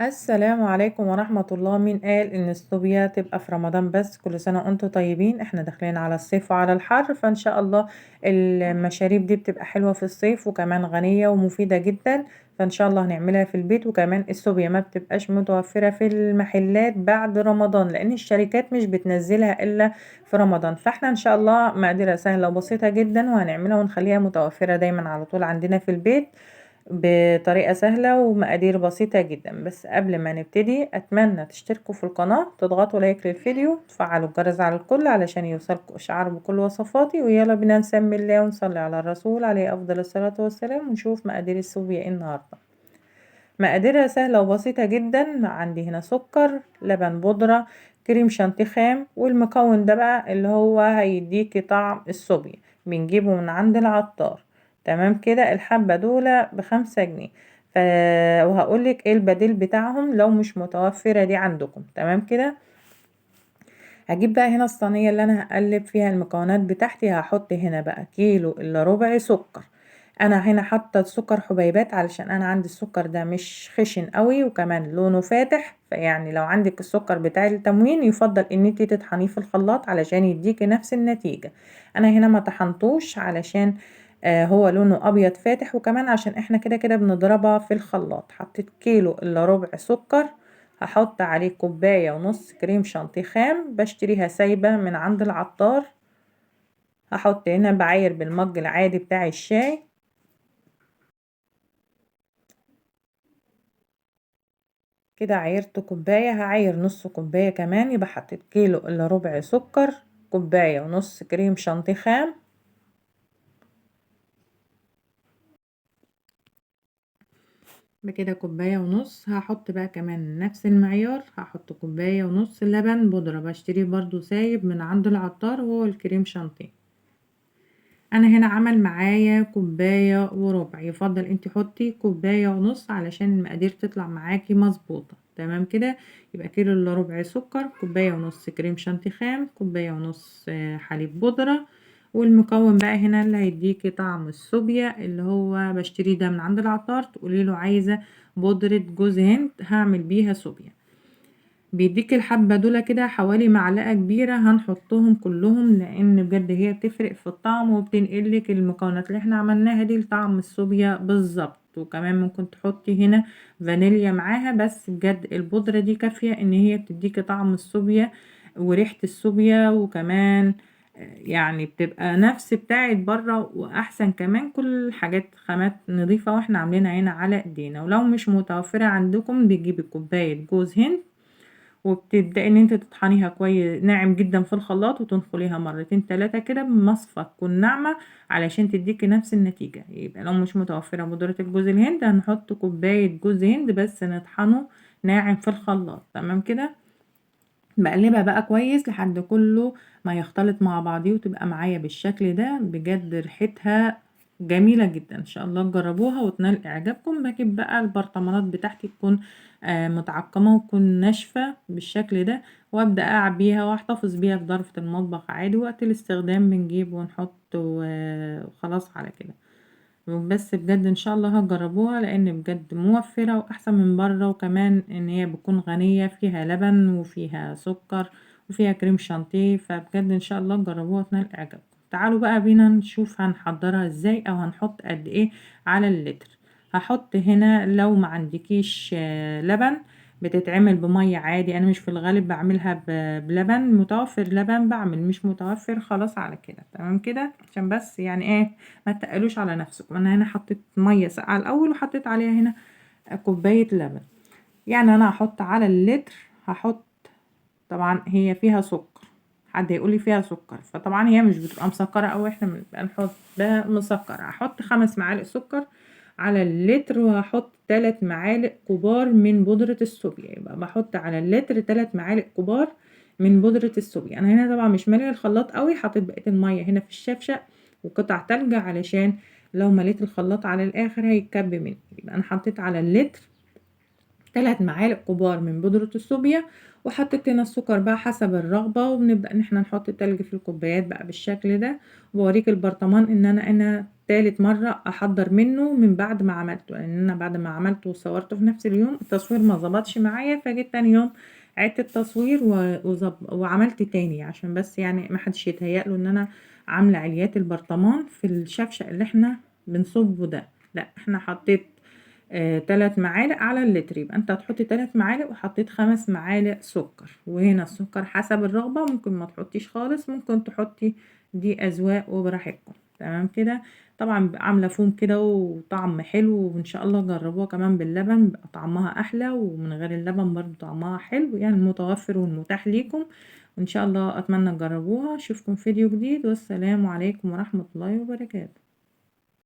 السلام عليكم ورحمة الله. مين قال إن الصوبيا تبقى في رمضان بس؟ كل سنة وأنتم طيبين. احنا داخلين على الصيف وعلى الحر، فإن شاء الله المشاريب دي بتبقى حلوة في الصيف وكمان غنية ومفيدة جدا. فإن شاء الله هنعملها في البيت. وكمان الصوبيا ما بتبقاش متوفرة في المحلات بعد رمضان، لأن الشركات مش بتنزلها إلا في رمضان. فاحنا إن شاء الله مقاديرها سهلة وبسيطة جدا، وهنعملها ونخليها متوفرة دايما على طول عندنا في البيت بطريقة سهلة ومقادير بسيطة جدا. بس قبل ما نبتدي أتمنى تشتركوا في القناة، تضغطوا لايك للفيديو، تفعلوا الجرس على الكل علشان يوصلكوا إشعار بكل وصفاتي. ويلا بينا نسمي الله ونصلي على الرسول عليه أفضل الصلاة والسلام، ونشوف مقادير الصوبيا ايه النهاردة. مقاديرها سهلة وبسيطة جدا. عندي هنا سكر، لبن بودرة، كريم شانتيه خام، والمكون ده بقى اللي هو هيديكي طعم الصوبيا، بنجيبه من عند العطار. تمام كده. الحبة دول ب5 جنيه. ف... وهقولك ايه البديل بتاعهم لو مش متوفرة دي عندكم. تمام كده. هجيب بقى هنا الصينية اللي انا هقلب فيها المكونات بتاعتي. هحط هنا بقى كيلو الا ربع سكر. انا هنا حاطه السكر حبيبات علشان انا عندي السكر ده مش خشن قوي وكمان لونه فاتح. فيعني لو عندك السكر بتاع التموين يفضل ان انتي تطحنيه في الخلاط علشان يديكي نفس النتيجة. انا هنا ما طحنتوش علشان هو لونه ابيض فاتح، وكمان عشان احنا كده كده بنضربها في الخلاط. حطيت كيلو الا ربع سكر. هحط عليه كوباية ونص كريم شانتيه خام بشتريها سايبة من عند العطار. هحط هنا بعاير بالمج العادي بتاع الشاي. كده عايرت كوباية، هعاير نص كوباية كمان، يبقى حطيت كيلو الا ربع سكر، كوباية ونص كريم شانتيه خام. بكده كوباية ونص. هحط بقى كمان نفس المعيار، هحط كوباية ونص لبن بودرة بشتريه برضو سايب من عند العطار، وهو الكريم شانتيه. انا هنا عمل معايا كوباية وربع، يفضل انت حطي كوباية ونص علشان المقادير تطلع معاكي مظبوطة. تمام كده. يبقى كيلو الا ربع سكر، كوباية ونص كريم شانتيه خام، كوباية ونص حليب بودرة. والمكون بقى هنا اللي هيديكي طعم الصوبيا اللي هو بشتريه ده من عند العطار، تقولي له عايزة بودرة جوز هند هعمل بيها صوبيا. بيديك الحبة دول كده حوالي معلقة كبيرة، هنحطهم كلهم لان بجد هي بتفرق في الطعم وبتنقلك المكونات اللي احنا عملناها دي لطعم الصوبيا بالظبط. وكمان ممكن تحطي هنا فانيليا معاها، بس بجد البودرة دي كافية ان هي بتديك طعم الصوبيا وريحة الصوبيا. وكمان يعني بتبقى نفس بتاعت بره واحسن كمان. كل حاجات خامات نظيفة واحنا عاملينها هنا على ايدينا. ولو مش متوفرة عندكم بتجيبي كوباية جوز هند، وبتبدأي ان انت تطحنيها كويس ناعم جدا في الخلاط، وتنخليها مرتين تلاتة كده بمصفى تكون ناعمة علشان تديكي نفس النتيجة. يبقى لو مش متوفرة بودرة الجوز الهند هنحط كوباية جوز هند بس نطحنه ناعم في الخلاط. تمام كده. بقلبها بقى كويس لحد كله ما يختلط مع بعضيه وتبقى معايا بالشكل ده. بجد ريحتها جميلة جدا. ان شاء الله تجربوها وتنال اعجابكم. بجيب بقى البرطمانات بتاعتي تكون متعقمة وتكون ناشفة بالشكل ده، وابدأ اعبيها واحتفظ بيها في ظرفة المطبخ عادي. وقت الاستخدام بنجيب ونحط وخلاص على كده. بس بجد ان شاء الله هتجربوها لان بجد موفرة واحسن من بره. وكمان ان هي بتكون غنية، فيها لبن وفيها سكر وفيها كريم شانتيه. فبجد ان شاء الله تجربوها تنال اعجابكم. تعالوا بقى بينا نشوف هنحضرها ازاي او هنحط قد ايه على اللتر. هحط هنا لو ما عندكيش لبن بتتعمل بمية عادي. انا مش في الغالب بعملها بلبن. متوفر لبن بعمل، مش متوفر خلاص على كده. تمام كده. عشان بس يعني ايه ما تقلوش على نفسكم. انا هنا حطيت ميه ساقعه الاول وحطيت عليها هنا كوبايه لبن. يعني انا هحط على اللتر، هحط طبعا هي فيها سكر. حد يقول لي فيها سكر، فطبعا هي مش بتبقى مسكره او احنا بنبقى نحط ده مسكر. هحط 5 معالق سكر على اللتر، وهحط 3 معالق كبار من بودرة الصوبيا. يبقى بحط على اللتر 3 معالق كبار من بودرة الصوبيا. انا هنا طبعا مش ماليه الخلاط قوي، حطيت بقية المية هنا في الشفشق وقطع تلج علشان لو مليت الخلاط على الاخر هيتكب مني. يبقى انا حطيت على اللتر 3 معالق كبار من بودرة الصوبيا، وحطيت هنا السكر بقى حسب الرغبة، وبنبدأ إن إحنا نحط التلج في الكوبايات بقى بالشكل ده، وباوريك البرطمان إن أنا تالت مرة أحضّر منه من بعد ما عملته، لإن أنا بعد ما عملته وصورته في نفس اليوم التصوير ما ضبطش معايا، فجيت تاني يوم عِدت التصوير وعملت تاني، عشان بس يعني ما حدش يتهيأ له إن أنا عاملة عليات البرطمان في الشفشق اللي إحنا بنصُبّه ده، لأ إحنا حطيت 3 معالق على اللتر، يبقى أنت هتحط 3 معالق وحطيت 5 معالق سكر، وهنا السكر حسب الرغبة، ممكن ما تحطيش خالص، ممكن تحطي، دي أذواق وبراحتكم، تمام كده. طبعًا بيبقى عاملة فوم كده وطعم حلو، وإن شاء الله جربوها كمان باللبن بيبقى طعمها أحلى، ومن غير اللبن برضه طعمها حلو، يعني المتوفر والمتاح ليكم، وإن شاء الله أتمنى تجربوها. أشوفكم في فيديو جديد، والسلام عليكم ورحمة الله وبركاته.